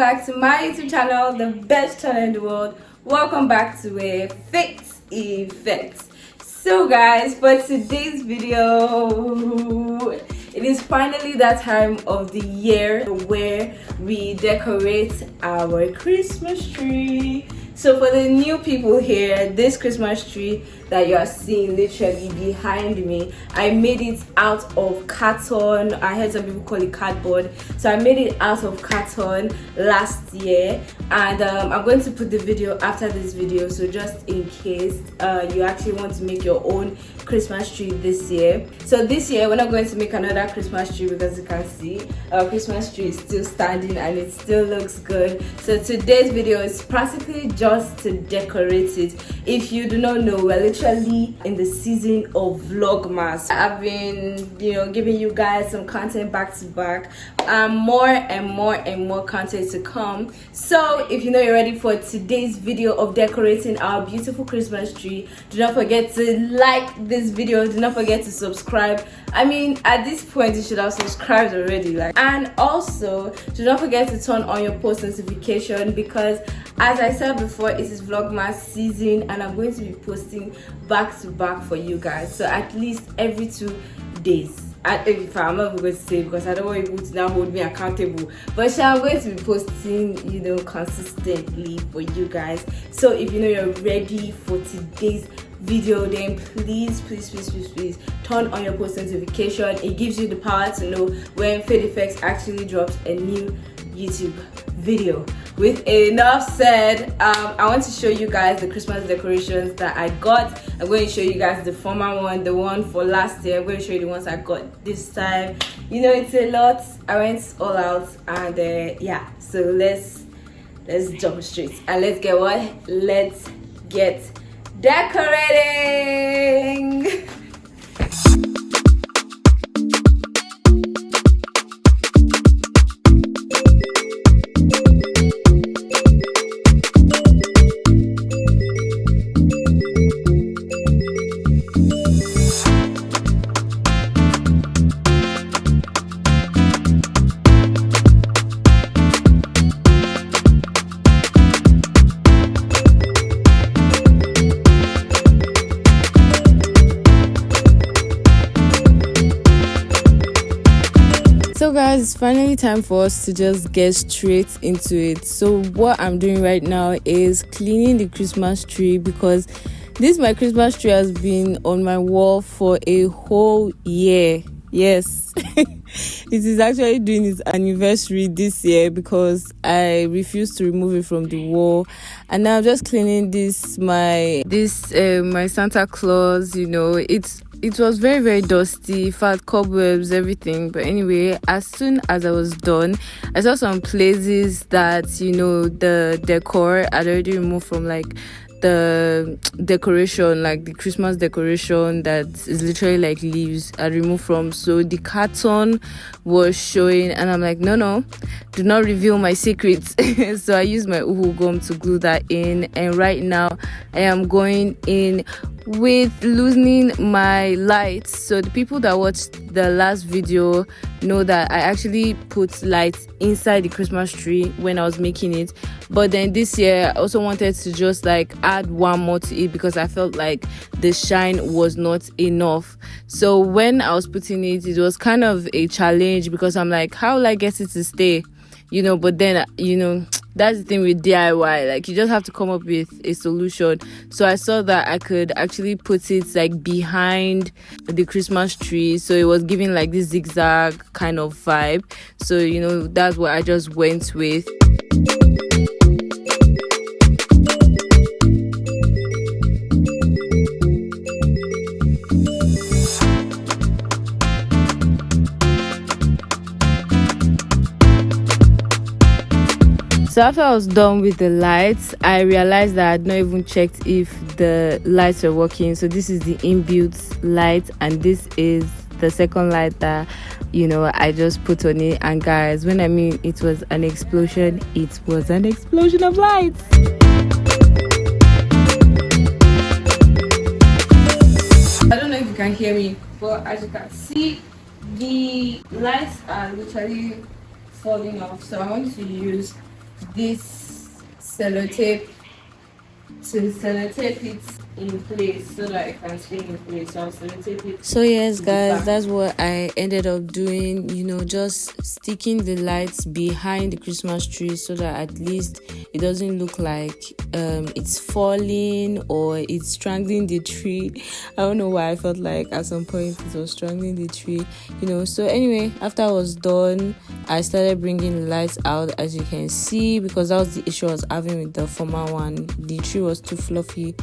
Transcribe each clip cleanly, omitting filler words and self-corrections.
back to my YouTube channel, the best channel in the world. Welcome back to a Phayte effect. So guys, for today's video, it is finally that time of the year where we decorate our Christmas tree. So for the new people here, this Christmas tree that you are seeing literally behind me, I made it out of carton. I heard some people call it cardboard. So I made it out of carton last year, and I'm going to put the video after this video, so just in case you actually want to make your own Christmas tree this year. So this year we're not going to make another Christmas tree because you can see our Christmas tree is still standing and it still looks good. So today's video is practically just to decorate it. If you do not know, we're literally in the season of Vlogmas. I've been giving you guys some content back to back, more and more content to come. So if you know you're ready for today's video of decorating our beautiful Christmas tree, do not forget to like this video, do not forget to subscribe. I mean, at this point you should have subscribed already, and also do not forget to turn on your post notification, because as I said before, it is Vlogmas season and I'm going to be posting back to back for you guys, so at least every 2 days. If I'm not going to say, because I don't want people to now hold me accountable, but I'm going to be posting consistently for you guys. So if you know you're ready for today's video, then please turn on your post notification. It gives you the power to know when Phayte Effects actually drops a new YouTube video. With enough said, I want to show you guys the Christmas decorations that I got. I'm going to show you guys the former one, the one for last year. I'm going to show you the ones I got this time. It's a lot. I went all out, and yeah, so let's jump straight and let's get decorating. So guys, it's finally time for us to just get straight into it. So what I'm doing right now is cleaning the Christmas tree, because my Christmas tree has been on my wall for a whole year. Yes, it is actually doing its anniversary this year because I refused to remove it from the wall, and now I'm just cleaning my Santa Claus. It was very dusty, fat cobwebs, everything. But anyway, as soon as I was done, I saw some places that the decor I'd already removed from, the decoration, the Christmas decoration that is literally like leaves, I removed from. So the carton was showing, and I'm like, no, do not reveal my secrets. So I used my uhu gum to glue that in, and right now I am going in with loosening my lights. So the people that watched the last video know that I actually put lights inside the Christmas tree when I was making it, but then this year I also wanted to just add one more to it because I felt like the shine was not enough. So when I was putting it, it was kind of a challenge because I'm like, how will I get it to stay? But then that's the thing with DIY, you just have to come up with a solution. So I saw that I could actually put it behind the Christmas tree, so it was giving this zigzag kind of vibe. So that's what I just went with. So after I was done with the lights, I realized that I had not even checked if the lights were working. So this is the inbuilt light, and this is the second light that I just put on it. And guys, when I mean it was an explosion, it was an explosion of lights. I don't know if you can hear me, but as you can see, the lights are literally falling off, so I want to use this sellotape to sellotape it in place so that it can stay in place. So I'll sellotape it. So yes guys, that's what I ended up doing, just sticking the lights behind the Christmas tree so that at least it doesn't look like it's falling or it's strangling the tree. I don't know why I felt like at some point it was strangling the tree, so anyway, after I was done, I started bringing the lights out, as you can see, because that was the issue I was having with the former one. The tree was too fluffy.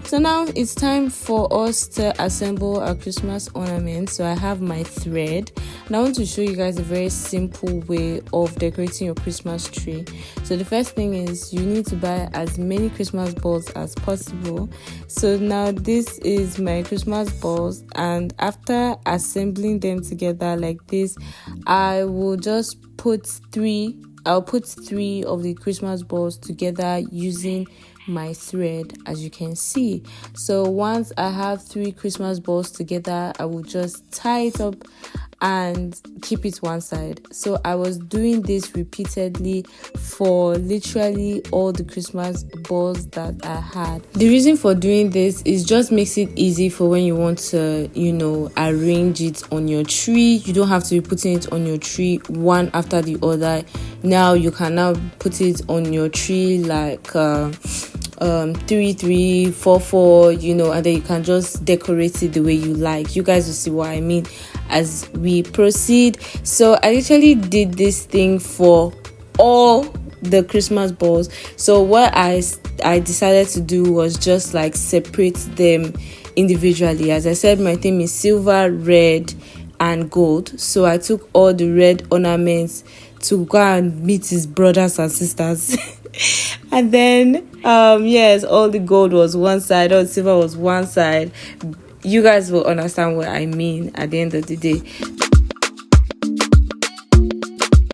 So now it's time for us to assemble our Christmas ornament. So I have my thread and I want to show you guys a very simple way of decorating your Christmas tree. So the first thing is you need to buy as many Christmas balls as possible. So now this is my Christmas balls, and after assembling them together like this, I will just I'll put three of the Christmas balls together using my thread, as you can see. So once I have 3 Christmas balls together, I will just tie it up and keep it one side. So I was doing this repeatedly for literally all the Christmas balls that I had. The reason for doing this is just makes it easy for when you want to, arrange it on your tree. You don't have to be putting it on your tree one after the other. Now you can now put it on your tree like 3 3 4 4, and then you can just decorate it the way you like. You guys will see what I mean as we proceed. So I literally did this thing for all the Christmas balls. So what I decided to do was just like separate them individually. As I said, my theme is silver, red and gold. So I took all the red ornaments to go and meet his brothers and sisters. And then yes, all the gold was one side, all the silver was one side. You guys will understand what I mean at the end of the day.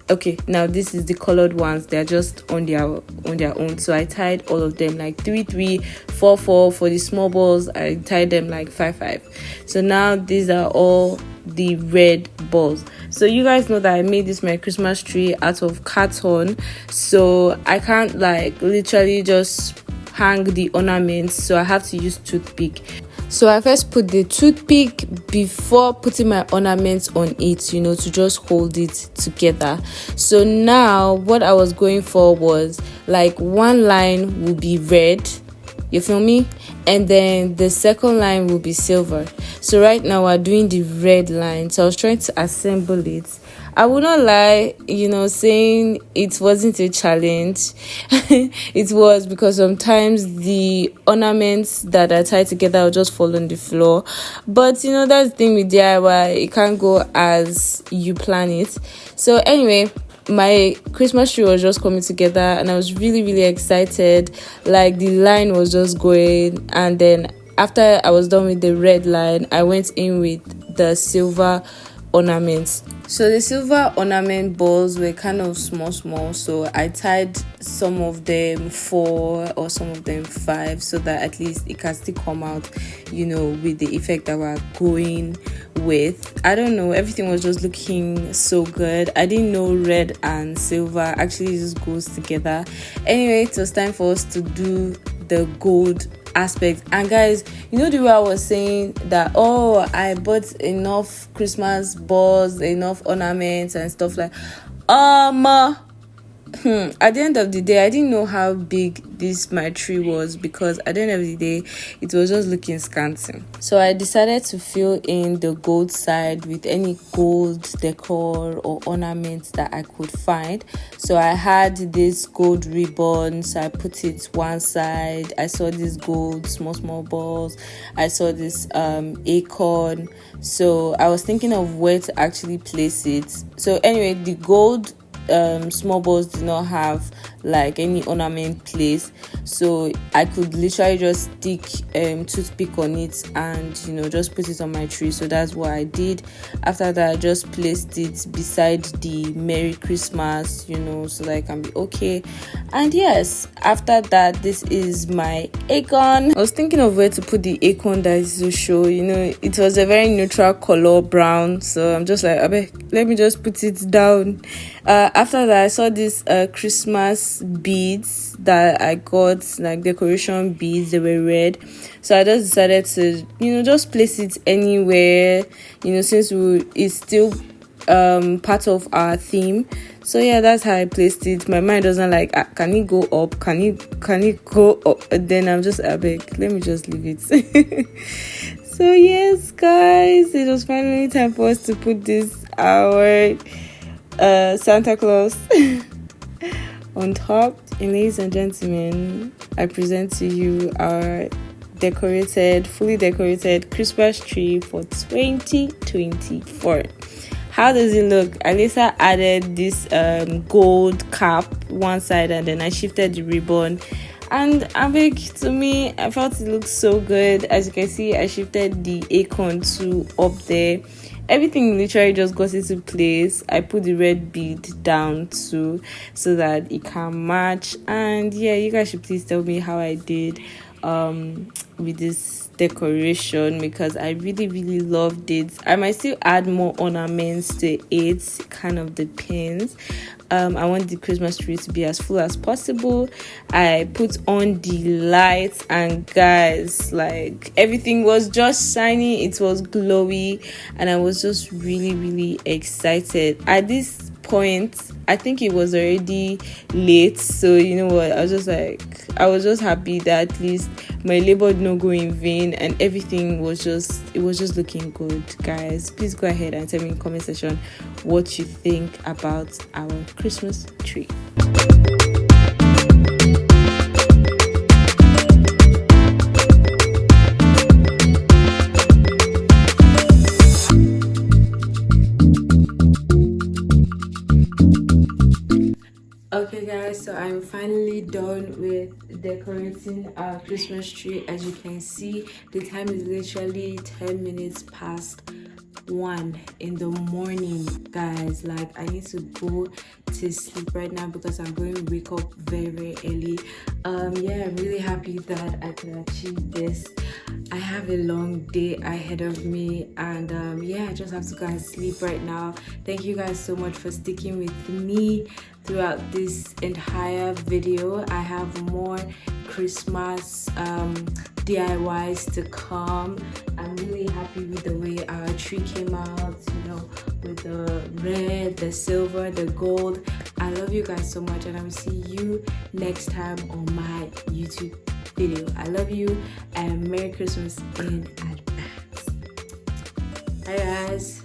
Okay, now this is the colored ones. They're just on their own. So I tied all of them like 3 3 4 4. For the small balls, I tied them like 5 5. So now these are all the red balls. So you guys know that I made this my Christmas tree out of carton, so I can't like literally just hang the ornaments, so I have to use toothpick. So I first put the toothpick before putting my ornaments on it, to just hold it together. So now what I was going for was like one line will be red, you feel me, and then the second line will be silver. So right now we're doing the red line, so I was trying to assemble it. I will not lie, saying it wasn't a challenge. It was, because sometimes the ornaments that are tied together will just fall on the floor. But that's the thing with DIY, it can't go as you plan it. So anyway, my Christmas tree was just coming together and I was really, really excited. Like the line was just going, and then after I was done with the red line, I went in with the silver ornaments. So the silver ornament balls were kind of small, so I tied some of them 4 or some of them 5, so that at least it can still come out, with the effect that we're going with. I don't know, everything was just looking so good. I didn't know red and silver actually just goes together. Anyway, it was time for us to do the gold aspect. And guys, the way I was saying that, I bought enough Christmas balls, enough ornaments and stuff like at the end of the day, I didn't know how big my tree was, because at the end of the day it was just looking scanty. So I decided to fill in the gold side with any gold decor or ornaments that I could find. So I had this gold ribbon, so I put it one side. I saw this gold small balls. I saw this acorn. So I was thinking of where to actually place it. So anyway, the gold small balls did not have like any ornament place, so I could literally just stick toothpick on it and just put it on my tree. So that's what I did. After that, I just placed it beside the Merry Christmas, so that I can be okay. And yes, after that, this is my acorn. I was thinking of where to put the acorn that is to show. It was a very neutral color, brown, so I'm just like, let me just put it down. After that, I saw this Christmas these beads that I got, like decoration beads. They were red, so I just decided to, just place it anywhere, since it's still part of our theme. So yeah, that's how I placed it. My mind doesn't like, can it go up, can it go up, and then I'm just beg, let me just leave it. So yes guys, it was finally time for us to put this our Santa Claus on top. And ladies and gentlemen, I present to you our fully decorated Christmas tree for 2024. How does it look? Alisa added this gold cap one side, and then I shifted the ribbon. And to me, I felt it looked so good. As you can see, I shifted the acorn too up there. Everything literally just got into place. I put the red bead down too, so that it can match. And yeah, you guys should please tell me how I did with this decoration, because I really loved it. I might still add more ornaments to it, kind of depends. I want the Christmas tree to be as full as possible. I put on the lights, and guys, like, everything was just shiny, it was glowy, and I was just really excited. At this point, I think it was already late, so you know what, I was just happy that at least my labor did not go in vain, and everything was just looking good. Guys, please go ahead and tell me in the comment section what you think about our Christmas tree. Okay guys, so I'm finally done with decorating our Christmas tree. As you can see, the time is literally 10 minutes past 1 in the morning, guys. Like, I need to go to sleep right now because I'm going to wake up very early. Yeah, I'm really happy that I could achieve this. I have a long day ahead of me, and yeah, I just have to go and sleep right now. Thank you guys so much for sticking with me throughout this entire video. I have more Christmas DIYs to come. I'm really happy with the way our tree came out, with the red, the silver, the gold. I love you guys so much, and I will see you next time on my YouTube video. I love you, and Merry Christmas in advance. Bye guys.